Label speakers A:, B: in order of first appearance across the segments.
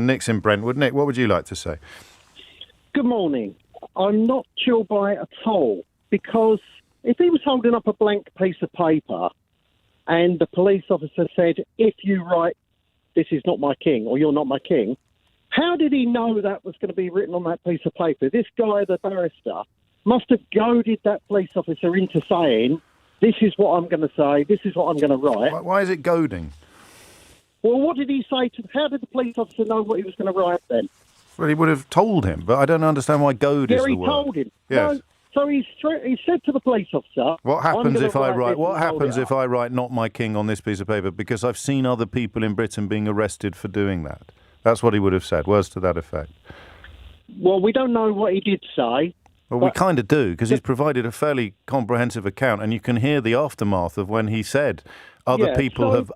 A: and Nick's in Brentwood. Nick, what would you like to say?
B: Good morning. I'm not chilled by it at all, because if he was holding up a blank piece of paper and the police officer said, if you write, this is not my king, or you're not my king, how did he know that was going to be written on that piece of paper? This guy, the barrister, must have goaded that police officer into saying, this is what I'm going to say, this is what I'm going to write.
A: Why is it goading?
B: Well, what did he say how did the police officer know what he was going to write then?
A: Well, he would have told him, but I don't understand why goad is the word.
B: He told him.
A: Yes.
B: No, so he said to the police officer,
A: what happens if I write? What happens if I write "not my king" on this piece of paper? Because I've seen other people in Britain being arrested for doing that. That's what he would have said. Words to that effect.
B: Well, we don't know what he did say.
A: Well, we kind of do, because he's provided a fairly comprehensive account, and you can hear the aftermath of when he said other people have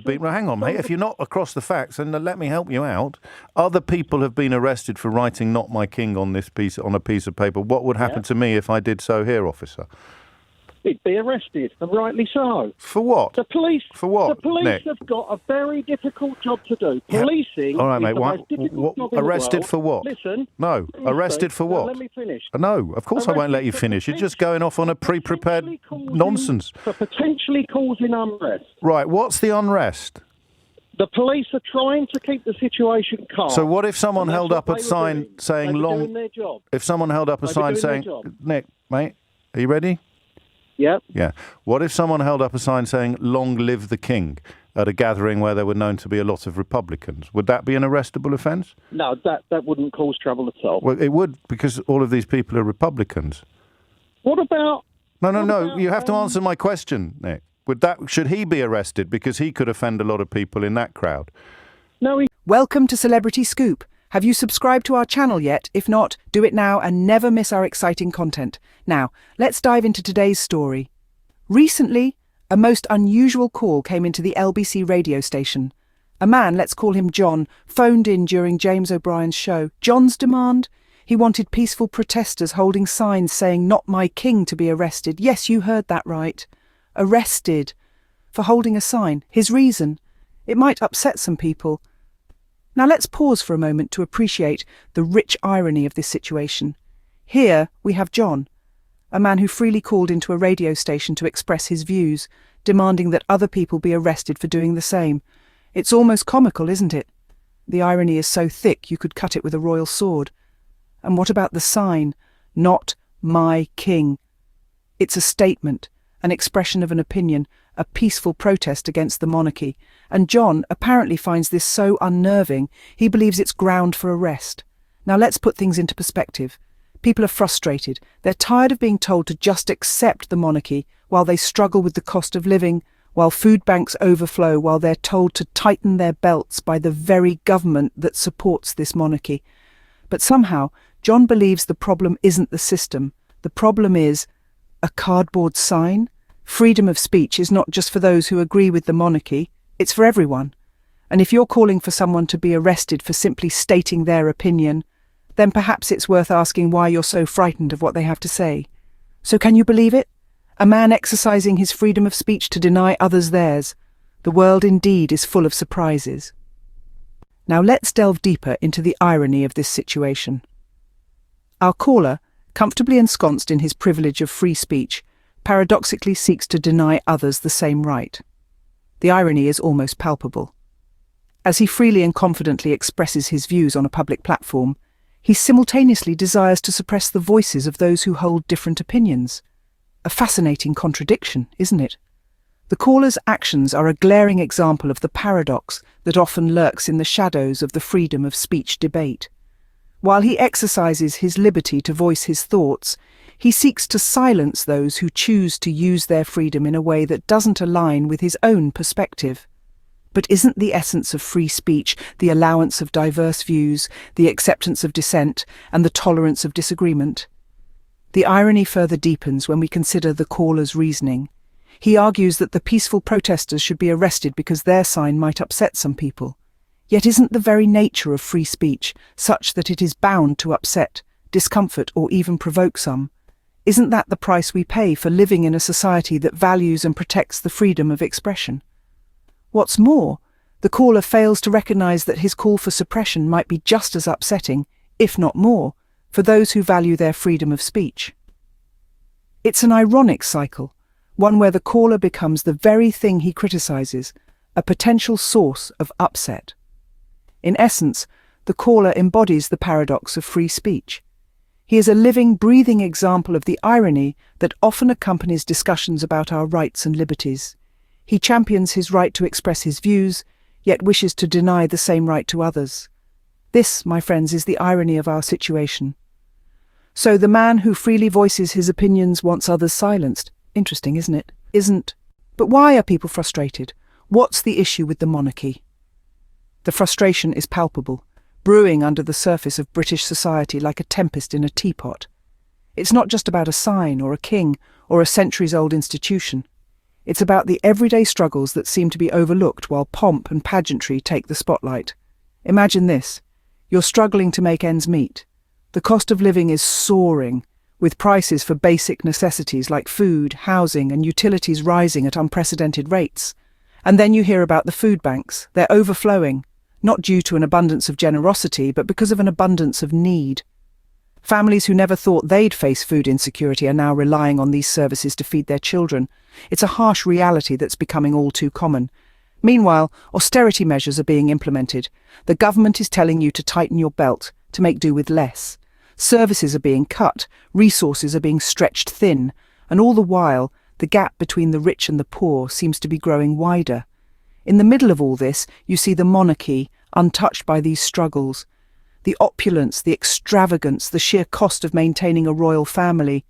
A: been. Well, hang on, mate. If you're not across the facts, and let me help you out. Other people have been arrested for writing "not my king" on a piece of paper. What would happen to me if I did so here, officer?
B: He'd be arrested, and rightly so.
A: For what?
B: The police.
A: For what?
B: The police
A: Nick?
B: have got a very difficult job to do. Policing.
A: All right, mate.
B: Is the most difficult job in the
A: Arrested
B: world.
A: for what?
B: Listen.
A: No. Arrested for what?
B: Let me finish.
A: No, of course I won't let you finish. You're just going off on a pre-prepared nonsense.
B: For potentially causing unrest.
A: Right. What's the unrest?
B: The police are trying to keep the situation calm.
A: So what if someone held up a sign saying "long"?
B: Doing their job.
A: If someone held up a sign saying, Nick, mate, are you ready?
B: Yep.
A: Yeah. What if someone held up a sign saying "Long live the King" at a gathering where there were known to be a lot of Republicans? Would that be an arrestable offence?
B: No, that wouldn't cause trouble at all.
A: Well, it would, because all of these people are Republicans.
B: What about...
A: No. You have to answer my question, Nick. Should he be arrested because he could offend a lot of people in that crowd?
B: No.
C: Welcome to Celebrity Scoop. Have you subscribed to our channel yet? If not, do it now and never miss our exciting content. Now, let's dive into today's story. Recently, a most unusual call came into the LBC radio station. A man, let's call him John, phoned in during James O'Brien's show. John's demand? He wanted peaceful protesters holding signs saying "not my king" to be arrested. Yes, you heard that right. Arrested for holding a sign. His reason? It might upset some people. Now let's pause for a moment to appreciate the rich irony of this situation. Here we have John, a man who freely called into a radio station to express his views, demanding that other people be arrested for doing the same. It's almost comical, isn't it? The irony is so thick you could cut it with a royal sword. And what about the sign, "Not my king"? It's a statement, an expression of an opinion, a peaceful protest against the monarchy. And John apparently finds this so unnerving, he believes it's ground for arrest. Now let's put things into perspective. People are frustrated. They're tired of being told to just accept the monarchy while they struggle with the cost of living, while food banks overflow, while they're told to tighten their belts by the very government that supports this monarchy. But somehow, John believes the problem isn't the system. The problem is a cardboard sign. Freedom of speech is not just for those who agree with the monarchy, it's for everyone. And if you're calling for someone to be arrested for simply stating their opinion, then perhaps it's worth asking why you're so frightened of what they have to say. So can you believe it? A man exercising his freedom of speech to deny others theirs. The world indeed is full of surprises. Now let's delve deeper into the irony of this situation. Our caller, comfortably ensconced in his privilege of free speech, paradoxically seeks to deny others the same right. The irony is almost palpable. As he freely and confidently expresses his views on a public platform, he simultaneously desires to suppress the voices of those who hold different opinions. A fascinating contradiction, isn't it? The caller's actions are a glaring example of the paradox that often lurks in the shadows of the freedom of speech debate. While he exercises his liberty to voice his thoughts, he seeks to silence those who choose to use their freedom in a way that doesn't align with his own perspective. But isn't the essence of free speech the allowance of diverse views, the acceptance of dissent, and the tolerance of disagreement? The irony further deepens when we consider the caller's reasoning. He argues that the peaceful protesters should be arrested because their sign might upset some people. Yet isn't the very nature of free speech such that it is bound to upset, discomfort, or even provoke some? Isn't that the price we pay for living in a society that values and protects the freedom of expression? What's more, The caller fails to recognise that his call for suppression might be just as upsetting, if not more, for those who value their freedom of speech. It's an ironic cycle, one where the caller becomes the very thing he criticises, a potential source of upset. In essence, the caller embodies the paradox of free speech. He is a living, breathing example of the irony that often accompanies discussions about our rights and liberties. He champions his right to express his views, yet wishes to deny the same right to others. This, my friends, is the irony of our situation. So the man who freely voices his opinions wants others silenced. Interesting, isn't it? Isn't. But why are people frustrated? What's the issue with the monarchy? The frustration is palpable, brewing under the surface of British society like a tempest in a teapot. It's not just about a sign or a king or a centuries-old institution. It's about the everyday struggles that seem to be overlooked while pomp and pageantry take the spotlight. Imagine this. You're struggling to make ends meet. The cost of living is soaring, with prices for basic necessities like food, housing, and utilities rising at unprecedented rates. And then you hear about the food banks. They're overflowing, not due to an abundance of generosity, but because of an abundance of need. Families who never thought they'd face food insecurity are now relying on these services to feed their children. It's a harsh reality that's becoming all too common. Meanwhile, austerity measures are being implemented. The government is telling you to tighten your belt, to make do with less. Services are being cut, resources are being stretched thin, and all the while, the gap between the rich and the poor seems to be growing wider. In the middle of all this, you see the monarchy, untouched by these struggles. The opulence, the extravagance, the sheer cost of maintaining a royal family.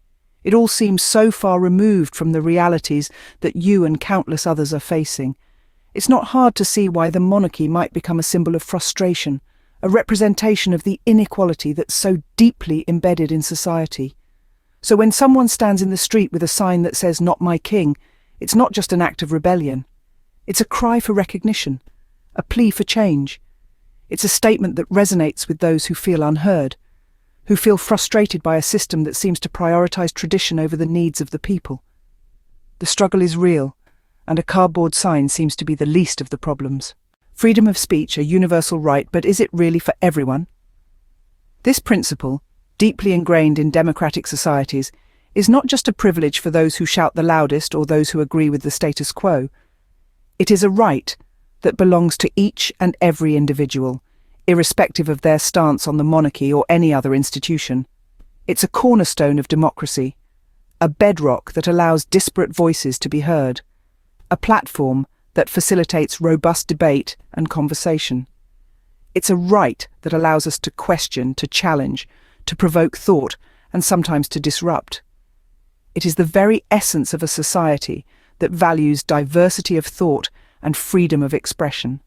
C: It all seems so far removed from the realities that you and countless others are facing. It's not hard to see why the monarchy might become a symbol of frustration, a representation of the inequality that's so deeply embedded in society. So when someone stands in the street with a sign that says "Not my king," it's not just an act of rebellion. It's a cry for recognition, a plea for change. It's a statement that resonates with those who feel unheard, who feel frustrated by a system that seems to prioritize tradition over the needs of the people. The struggle is real, and a cardboard sign seems to be the least of the problems. Freedom of speech, a universal right, but is it really for everyone? This principle, deeply ingrained in democratic societies, is not just a privilege for those who shout the loudest or those who agree with the status quo. It is a right that belongs to each and every individual, irrespective of their stance on the monarchy or any other institution. It's a cornerstone of democracy, a bedrock that allows disparate voices to be heard, a platform that facilitates robust debate and conversation. It's a right that allows us to question, to challenge, to provoke thought, and sometimes to disrupt. It is the very essence of a society that values diversity of thought and freedom of expression.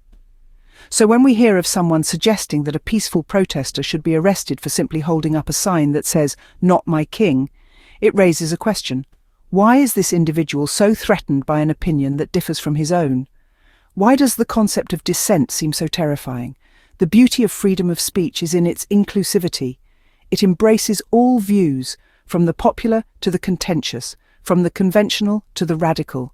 C: So when we hear of someone suggesting that a peaceful protester should be arrested for simply holding up a sign that says "Not my king," it raises a question. Why is this individual so threatened by an opinion that differs from his own? Why does the concept of dissent seem so terrifying? The beauty of freedom of speech is in its inclusivity. It embraces all views, from the popular to the contentious, from the conventional to the radical.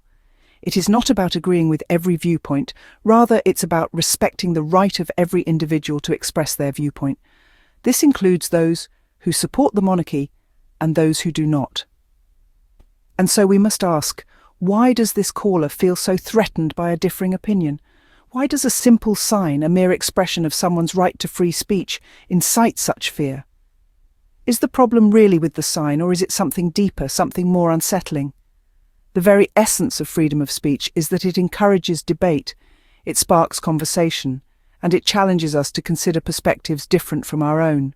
C: It is not about agreeing with every viewpoint, rather it's about respecting the right of every individual to express their viewpoint. This includes those who support the monarchy and those who do not. And so we must ask, why does this caller feel so threatened by a differing opinion? Why does a simple sign, a mere expression of someone's right to free speech, incite such fear? Is the problem really with the sign, or is it something deeper, something more unsettling? The very essence of freedom of speech is that it encourages debate, it sparks conversation, and it challenges us to consider perspectives different from our own.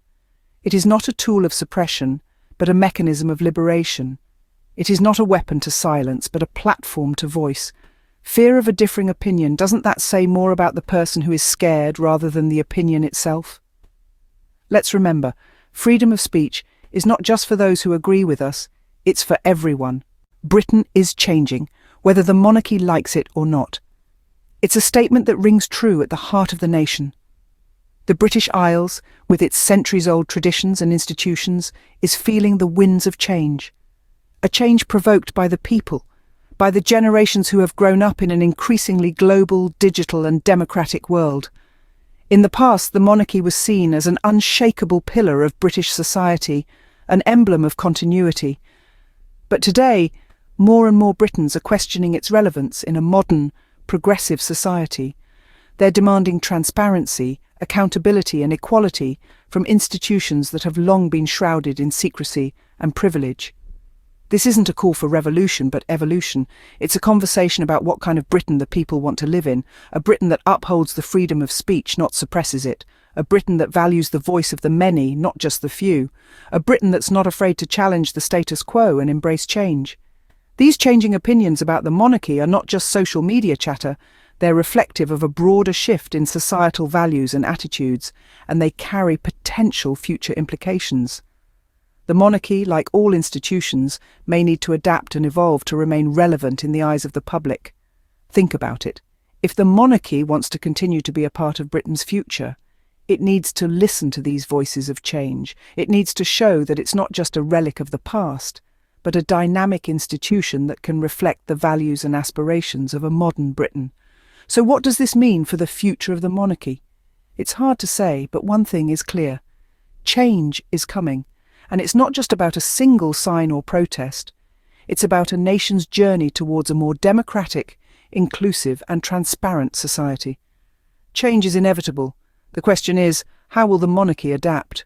C: It is not a tool of suppression, but a mechanism of liberation. It is not a weapon to silence, but a platform to voice. Fear of a differing opinion, doesn't that say more about the person who is scared rather than the opinion itself? Let's remember, freedom of speech is not just for those who agree with us, it's for everyone. Britain is changing, whether the monarchy likes it or not. It's a statement that rings true at the heart of the nation. The British Isles, with its centuries-old traditions and institutions, is feeling the winds of change. A change provoked by the people, by the generations who have grown up in an increasingly global, digital and democratic world. In the past, the monarchy was seen as an unshakable pillar of British society, an emblem of continuity. But today, more and more Britons are questioning its relevance in a modern, progressive society. They're demanding transparency, accountability and equality from institutions that have long been shrouded in secrecy and privilege. This isn't a call for revolution but evolution. It's a conversation about what kind of Britain the people want to live in, a Britain that upholds the freedom of speech, not suppresses it, a Britain that values the voice of the many, not just the few, a Britain that's not afraid to challenge the status quo and embrace change. These changing opinions about the monarchy are not just social media chatter, they're reflective of a broader shift in societal values and attitudes, and they carry potential future implications. The monarchy, like all institutions, may need to adapt and evolve to remain relevant in the eyes of the public. Think about it. If the monarchy wants to continue to be a part of Britain's future, it needs to listen to these voices of change. It needs to show that it's not just a relic of the past, but a dynamic institution that can reflect the values and aspirations of a modern Britain. So what does this mean for the future of the monarchy? It's hard to say, but one thing is clear. Change is coming, and it's not just about a single sign or protest. It's about a nation's journey towards a more democratic, inclusive and transparent society. Change is inevitable. The question is, how will the monarchy adapt?